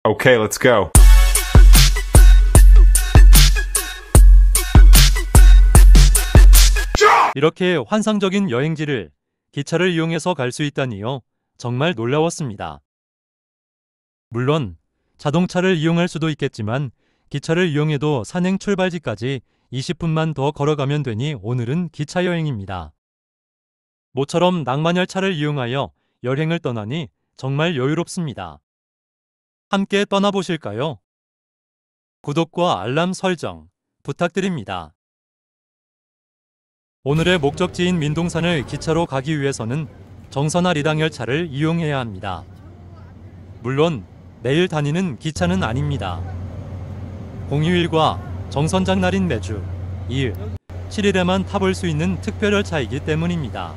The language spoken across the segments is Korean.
Okay, let's go. 이렇게 환상적인 여행지를 기차를 이용해서 갈 수 있다니요. 정말 놀라웠습니다. 물론 자동차를 이용할 수도 있겠지만 기차를 이용해도 산행 출발지까지 20분만 더 걸어가면 되니 오늘은 기차 여행입니다. 모처럼 낭만열차를 이용하여 여행을 떠나니 정말 여유롭습니다. 함께 떠나보실까요? 구독과 알람 설정 부탁드립니다. 오늘의 목적지인 민둥산을 기차로 가기 위해서는 정선화 리당열차를 이용해야 합니다. 물론 매일 다니는 기차는 아닙니다. 공휴일과 정선장 날인 매주 2일, 7일에만 타볼 수 있는 특별열차이기 때문입니다.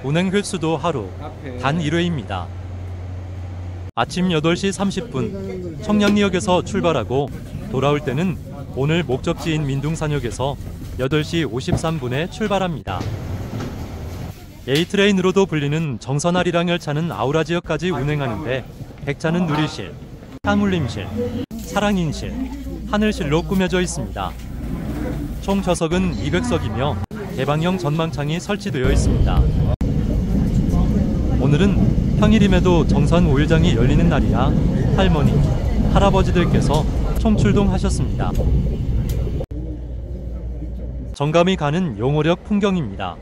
운행 횟수도 하루 단 1회입니다. 아침 8시 30분 청량리역에서 출발하고 돌아올 때는 오늘 목적지인 민둥산역에서 8시 53분에 출발합니다. A트레인으로도 불리는 정선화 리당열차는 아우라 지역까지 운행하는데 백차는 누리실, 타물림실, 사랑인실, 하늘실로 꾸며져 있습니다. 총 좌석은 200석이며 개방형 전망창이 설치되어 있습니다. 오늘은 평일임에도 정선 5일장이 열리는 날이라 할머니, 할아버지들께서 총출동하셨습니다. 정감이 가는 용호역 풍경입니다.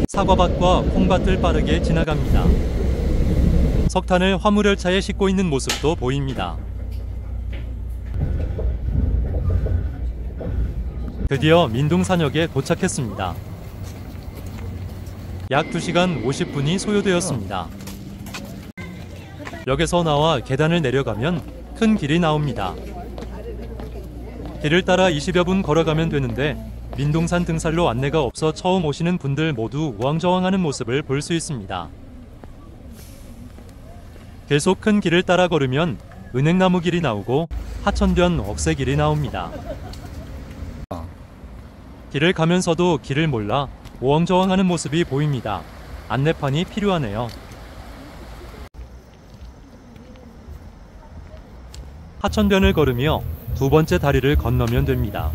사과밭과 콩밭을 빠르게 지나갑니다. 석탄을 화물열차에 싣고 있는 모습도 보입니다. 드디어 민둥산역에 도착했습니다. 약 2시간 50분이 소요되었습니다. 역에서 나와 계단을 내려가면 큰 길이 나옵니다. 길을 따라 20여 분 걸어가면 되는데 민둥산 등산로 안내가 없어 처음 오시는 분들 모두 우왕좌왕하는 모습을 볼 수 있습니다. 계속 큰 길을 따라 걸으면 은행나무 길이 나오고 하천변 억새길이 나옵니다. 길을 가면서도 길을 몰라 우왕좌왕하는 모습이 보입니다. 안내판이 필요하네요. 하천변을 걸으며 두 번째 다리를 건너면 됩니다.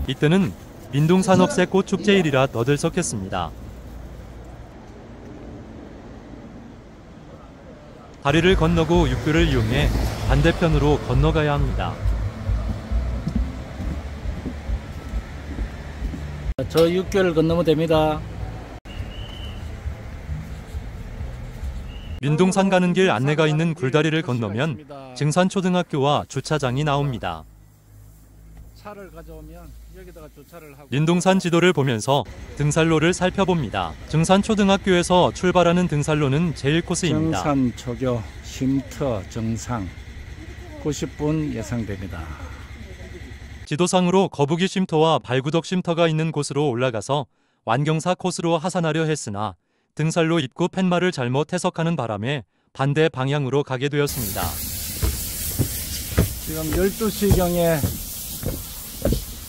이때는 민둥산 억새 꽃축제일이라 떠들썩했습니다. 다리를 건너고 육교를 이용해 반대편으로 건너가야 합니다. 저 육교를 건너면 됩니다. 민둥산 가는 길 안내가 있는 굴다리를 건너면 증산초등학교와 주차장이 나옵니다. 차를 가져오면 여기다가 주차를 하고 민둥산 지도를 보면서 등산로를 살펴봅니다. 증산초등학교에서 출발하는 등산로는 제1코스입니다. 정산초교 쉼터 정상 90분 예상됩니다. 지도상으로 거북이 쉼터와 발구덕 쉼터가 있는 곳으로 올라가서 완경사 코스로 하산하려 했으나 등산로 입구 팻말을 잘못 해석하는 바람에 반대 방향으로 가게 되었습니다. 지금 12시경에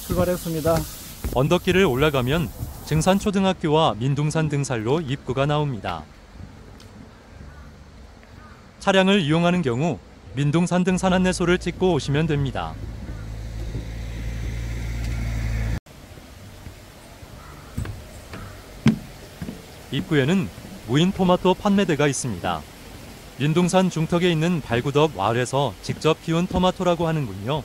출발했습니다. 언덕길을 올라가면 증산초등학교와 민둥산 등산로 입구가 나옵니다. 차량을 이용하는 경우 민둥산 등산 안내소를 찍고 오시면 됩니다. 입구에는 무인 토마토 판매대가 있습니다. 민둥산 중턱에 있는 발구덕 마을에서 직접 키운 토마토라고 하는군요.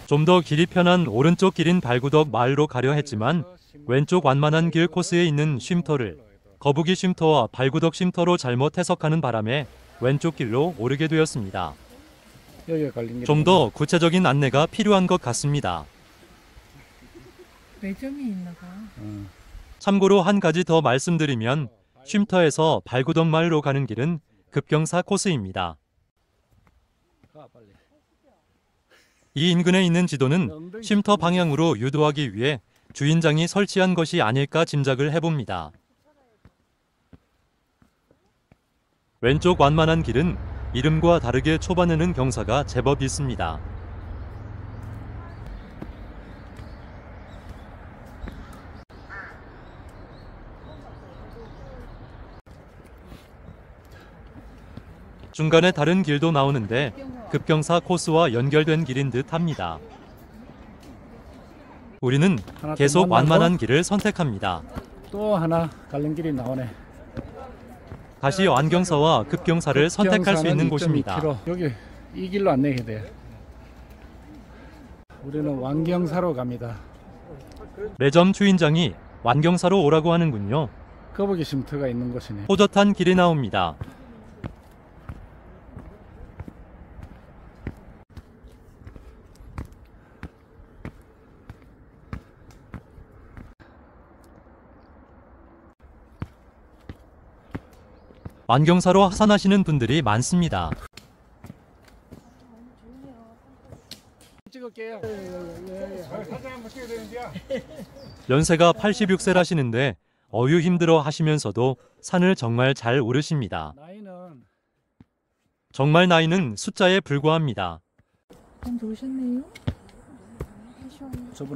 좀 더 길이 편한 오른쪽 길인 발구덕 마을로 가려 했지만 왼쪽 완만한 길 코스에 있는 쉼터를 거북이 쉼터와 발구덕 쉼터로 잘못 해석하는 바람에 왼쪽 길로 오르게 되었습니다. 좀 더 구체적인 안내가 필요한 것 같습니다. 매점이 있나 봐. 참고로 한 가지 더 말씀드리면 쉼터에서 발구덕 마을로 가는 길은 급경사 코스입니다. 이 인근에 있는 지도는 쉼터 방향으로 유도하기 위해 주인장이 설치한 것이 아닐까 짐작을 해봅니다. 왼쪽 완만한 길은 이름과 다르게 초반에는 경사가 제법 있습니다. 중간에 다른 길도 나오는데 급경사 코스와 연결된 길인 듯 합니다. 우리는 하나 계속 더 완만한 길을 선택합니다. 또 하나 갈림길이 나오네. 다시 완경사와 급경사를 선택할 수 있는 곳입니다. 2.2km. 여기 이 길로 안 내게 돼. 우리는 완경사로 갑니다. 매점 주인장이 완경사로 오라고 하는군요. 거북이 쉼터가 있는 곳이네. 호젓한 길이 나옵니다. 완경사로 하산하시는 분들이 많습니다. 찍을게요. 연세가 86세라시는데 어유 힘들어 하시면서도 산을 정말 잘 오르십니다. 나이는 정말 나이는 숫자에 불과합니다. 좋으셨네요.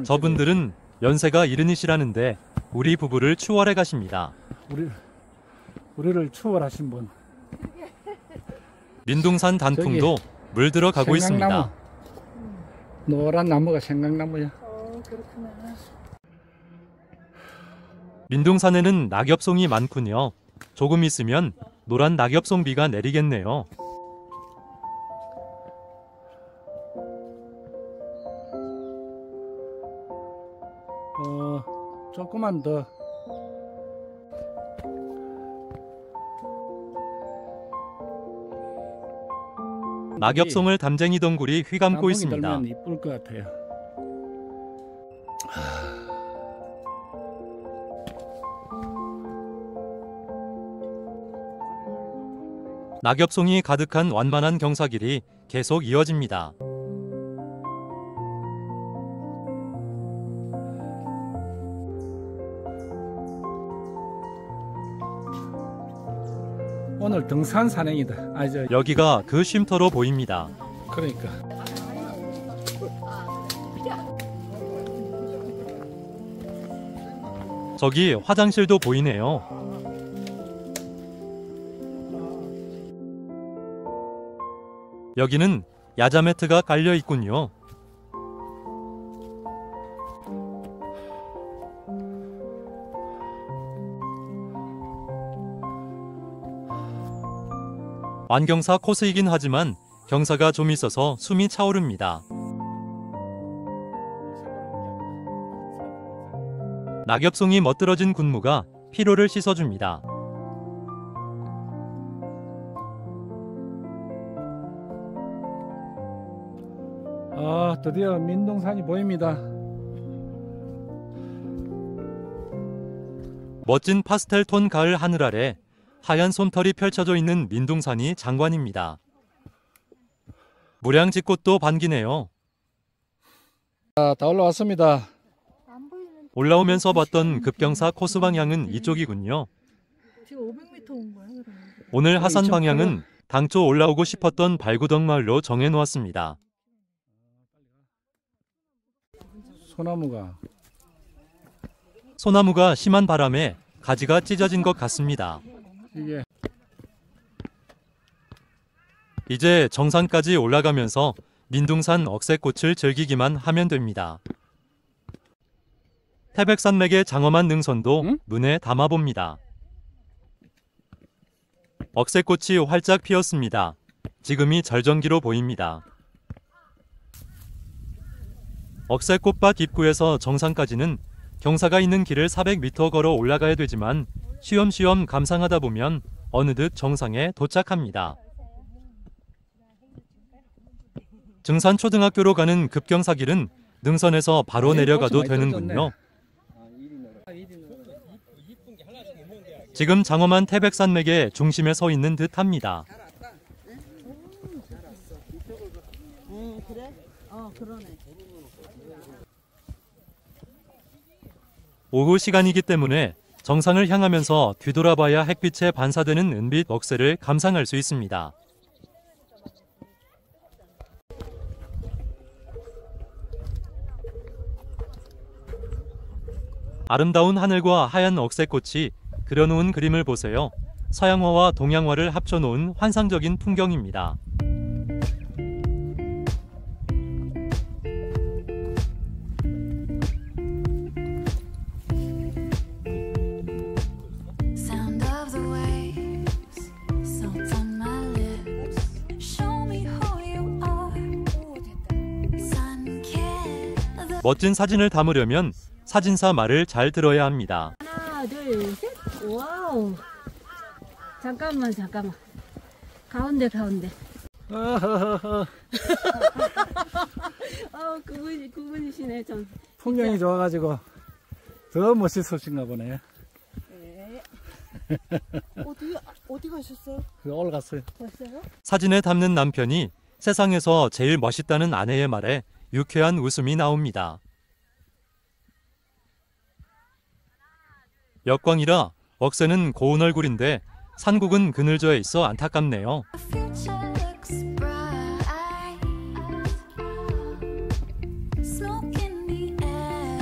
저분들은 연세가 이른이시라는데 우리 부부를 추월해 가십니다. 우리를 추월하신 분. 민둥산 단풍도 물들어 가고 생강나무. 있습니다. 노란 나무가 생강나무야. 그렇구나. 민둥산에는 낙엽송이 많군요. 조금 있으면 노란 낙엽송 비가 내리겠네요. 조금만 더. 낙엽송을 담쟁이 동굴이 휘감고 단풍이 있습니다. 들면 이쁠 것 같아요. 낙엽송이 가득한 완만한 경사길이 계속 이어집니다. 오늘 등산 산행이다. 여기가 그 쉼터로 보입니다. 그러니까. 저기 화장실도 보이네요. 여기는 야자 매트가 깔려 있군요. 완경사 코스이긴 하지만 경사가 좀 있어서 숨이 차오릅니다. 낙엽송이 멋들어진 군무가 피로를 씻어줍니다. 드디어 민둥산이 보입니다. 멋진 파스텔 톤 가을 하늘 아래 하얀 솜털이 펼쳐져 있는 민둥산이 장관입니다. 무량지꽃도 반기네요. 다 올라왔습니다. 올라오면서 봤던 급경사 코스 방향은 이쪽이군요. 지금 500m 온 거야, 그러면? 오늘 하산 방향은 당초 올라오고 싶었던 발구덕 마을로 정해놓았습니다. 소나무가 심한 바람에 가지가 찢어진 것 같습니다. 이제 정상까지 올라가면서 민둥산 억새꽃을 즐기기만 하면 됩니다. 태백산맥의 장엄한 능선도 눈에 담아봅니다. 억새꽃이 활짝 피었습니다. 지금이 절정기로 보입니다. 억새꽃밭 입구에서 정상까지는 경사가 있는 길을 400m 걸어 올라가야 되지만 쉬엄쉬엄 감상하다 보면 어느덧 정상에 도착합니다. 증산초등학교로 가는 급경사길은 능선에서 바로 내려가도 되는군요. 지금 장엄한 태백산맥의 중심에 서 있는 듯합니다. 그래? 그러네. 오후 시간이기 때문에 정상을 향하면서 뒤돌아봐야 햇빛에 반사되는 은빛 억새를 감상할 수 있습니다. 아름다운 하늘과 하얀 억새꽃이 그려놓은 그림을 보세요. 서양화와 동양화를 합쳐놓은 환상적인 풍경입니다. Sound of the waves, salt on my lips. Show me who you are. Sun-kissed. 멋진 사진을 담으려면 사진사 말을 잘 들어야 합니다. 하나, 둘, 셋. 와우. 잠깐만. 가운데. 그분이시네, 전. 풍경이 좋아가지고 더 멋있으신가 보네. 어디 가셨어요? 오늘 갔어요. 벌써요? 사진에 담는 남편이 세상에서 제일 멋있다는 아내의 말에 유쾌한 웃음이 나옵니다. 역광이라 억새는 고운 얼굴인데 산국은 그늘져에 있어 안타깝네요. The future looks bright. Smoke in the air.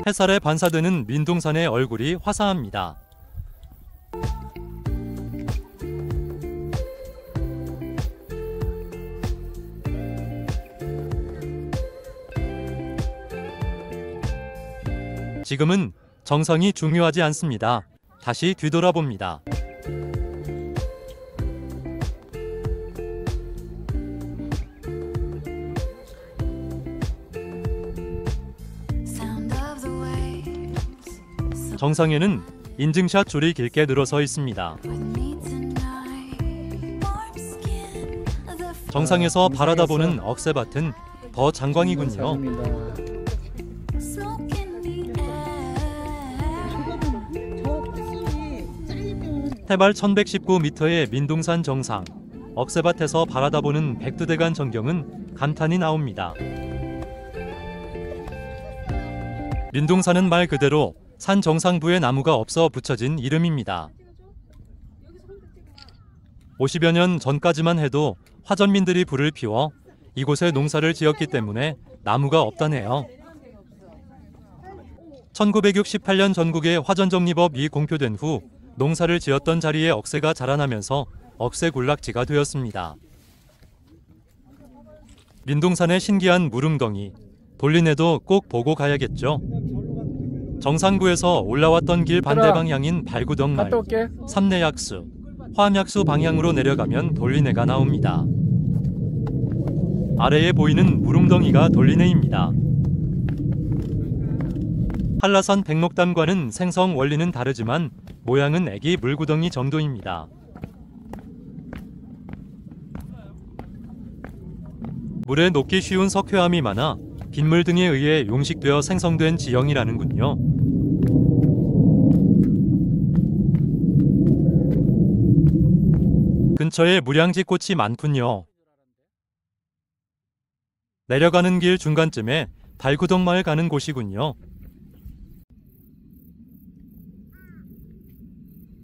햇살에 반사되는 민둥산의 얼굴이 화사합니다. 지금은 정성이 중요하지 않습니다. 다시 뒤돌아봅니다. Sound of the waves. 정상에는 인증샷 줄이 길게 늘어서 있습니다. With me tonight. Warm skin. The 정상에서 바라다 보는 억새밭은 더 장광이군요. 사진입니다. smoke in the air. 저 코스이 잘리면 해발 1119m의 민둥산 정상, 억새밭에서 바라다 보는 백두대간 전경은 감탄이 나옵니다. 민둥산은 말 그대로 산 정상부에 나무가 없어 붙여진 이름입니다. 50여 년 전까지만 해도 화전민들이 불을 피워 이곳에 농사를 지었기 때문에 나무가 없다네요. 1968년 전국에 화전정리법이 공표된 후 농사를 지었던 자리에 억새가 자라나면서 억새군락지가 되었습니다. 민둥산의 신기한 무릉덩이, 돌린에도 꼭 보고 가야겠죠. 정상부에서 올라왔던 길 반대 방향인 발구덕말, 갔다 올게. 삼내약수, 화암약수 방향으로 내려가면 돌리네가 나옵니다. 아래에 보이는 무릉덩이가 돌리네입니다. 한라산 백록담과는 생성 원리는 다르지만 모양은 애기 물구덩이 정도입니다. 물에 녹기 쉬운 석회암이 많아 빗물 등에 의해 용식되어 생성된 지형이라는군요. 근처에 무량지꽃이 많군요. 내려가는 길 중간쯤에 발구덕마을 가는 곳이군요.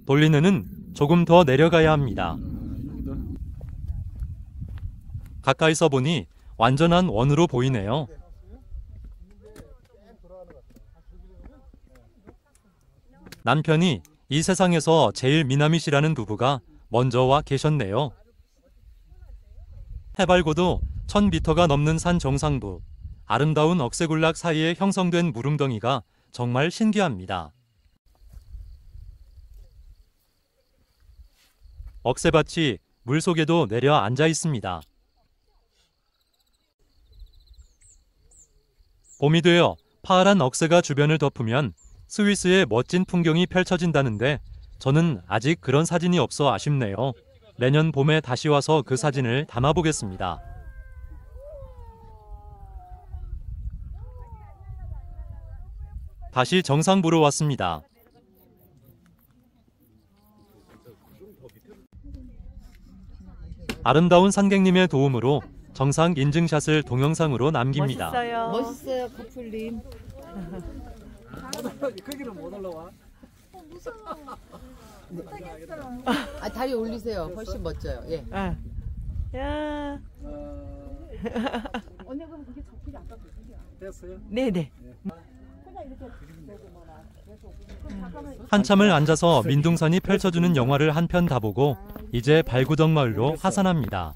돌리네는 조금 더 내려가야 합니다. 가까이서 보니 완전한 원으로 보이네요. 남편이 이 세상에서 제일 미남이시라는 부부가 먼저 와 계셨네요. 해발고도 1000m가 넘는 산 정상부, 아름다운 억새군락 사이에 형성된 무릉덩이가 정말 신기합니다. 억새밭이 물속에도 내려 앉아 있습니다. 봄이 되어 파란 억새가 주변을 덮으면 스위스의 멋진 풍경이 펼쳐진다는데 저는 아직 그런 사진이 없어 아쉽네요. 내년 봄에 다시 와서 그 사진을 담아보겠습니다. 다시 정상부로 왔습니다. 아름다운 산객님의 도움으로 정상 인증샷을 동영상으로 남깁니다. 멋있어요, 커플님. 거기는 못 올라와. 아, 다리 올리세요. 훨씬 멋져요. 예. 야, 언니 그럼 그게 접히지 않다. 됐어요? 네네. 한참을 앉아서 민둥산이 펼쳐주는 영화를 한 편 다 보고 이제 발구덕 마을로 하산합니다.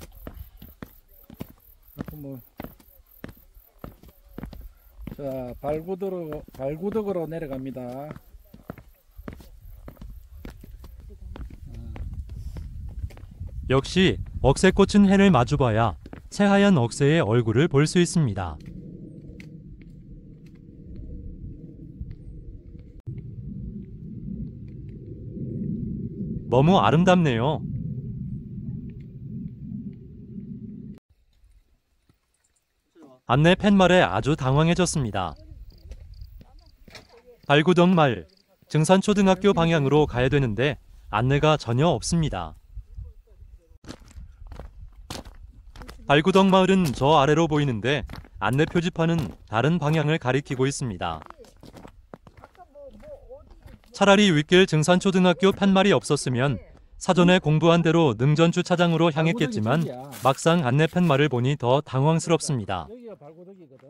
자, 발구덕으로 내려갑니다. 역시 억새 꽂힌 해를 마주봐야 새하얀 억새의 얼굴을 볼 수 있습니다. 너무 아름답네요. 안내 팻말에 아주 당황해졌습니다. 발구덕 마을, 증산초등학교 방향으로 가야 되는데 안내가 전혀 없습니다. 발구덕 마을은 저 아래로 보이는데 안내 표지판은 다른 방향을 가리키고 있습니다. 차라리 윗길 증산초등학교 팻말이 없었으면 사전에 공부한 대로 능전주차장으로 향했겠지만 막상 안내 팻말을 보니 더 당황스럽습니다. 여기가 발구덕이거든.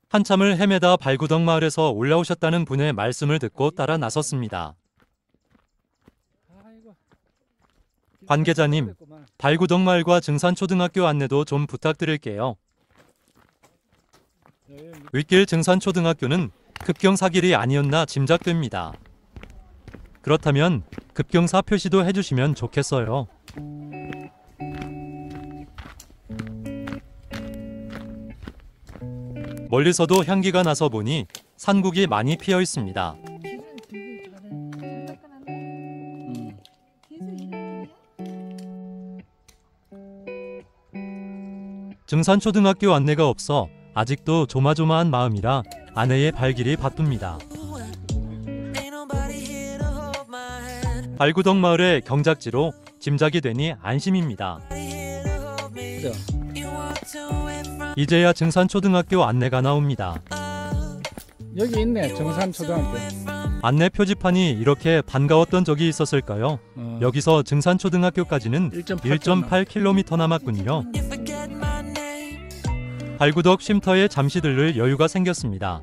한참을 헤매다 발구덕 마을에서 올라오셨다는 분의 말씀을 듣고 따라 나섰습니다. 관계자님, 발구덕 마을과 증산초등학교 안내도 좀 부탁드릴게요. 윗길 증산초등학교는 급경사길이 아니었나 짐작됩니다. 그렇다면 급경사 표시도 해주시면 좋겠어요. 멀리서도 향기가 나서 보니 산국이 많이 피어 있습니다. 증산초등학교 안내가 없어 아직도 조마조마한 마음이라 아내의 발길이 바쁩니다. 발구덕 마을의 경작지로 짐작이 되니 안심입니다. 이제야 증산초등학교 안내가 나옵니다. 여기 있네, 정산초등학교. 안내 표지판이 이렇게 반가웠던 적이 있었을까요? 여기서 증산초등학교까지는 1.8km 남았군요. 발구덕 쉼터에 잠시 들를 여유가 생겼습니다.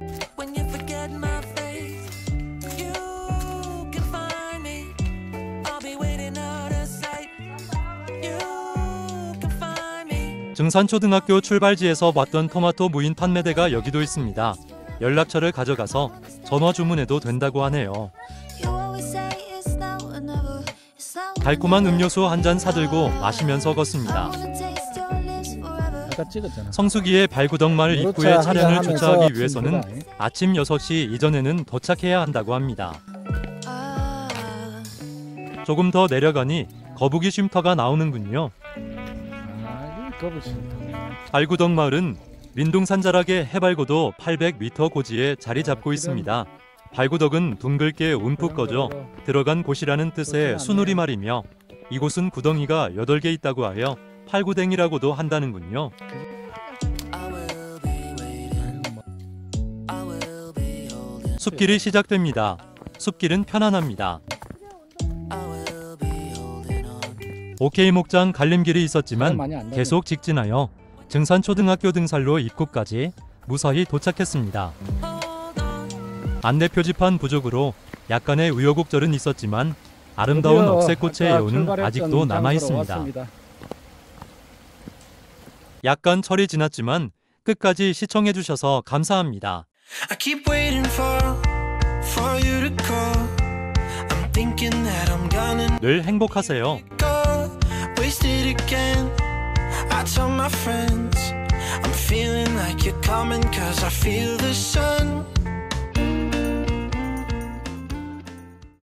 증산초등학교 출발지에서 봤던 토마토 무인 판매대가 여기도 있습니다. 연락처를 가져가서 전화 주문해도 된다고 하네요. 달콤한 음료수 한 잔 사들고 마시면서 걷습니다. 아까 찍었잖아. 성수기의 발구덕 마을 입구에 차량을 주차하기 위해서는 아침 6시 이전에는 도착해야 한다고 합니다. 조금 더 내려가니 거북이 쉼터가 나오는군요. 발구덕 마을은 민둥산 자락의 해발고도 800m 고지에 자리 잡고 있습니다. 발구덕은 둥글게 움푹 꺼져 들어간 곳이라는 뜻의 순우리말이며 이곳은 구덩이가 8개 있다고 하여 팔구댕이라고도 한다는군요. 숲길이 시작됩니다. 숲길은 편안합니다. OK 목장 갈림길이 있었지만 계속 직진하여 증산초등학교 등살로 입구까지 무사히 도착했습니다. 안내 표지판 부족으로 약간의 우여곡절은 있었지만 아름다운 억새꽃의 여운은 아직도 남아있습니다. 약간 철이 지났지만 끝까지 시청해주셔서 감사합니다. I keep waiting for you to call. I'm thinking that I'm gonna 늘 행복하세요. go wasted again. I tell my friends I'm feeling like you're coming 'cause I feel the sun.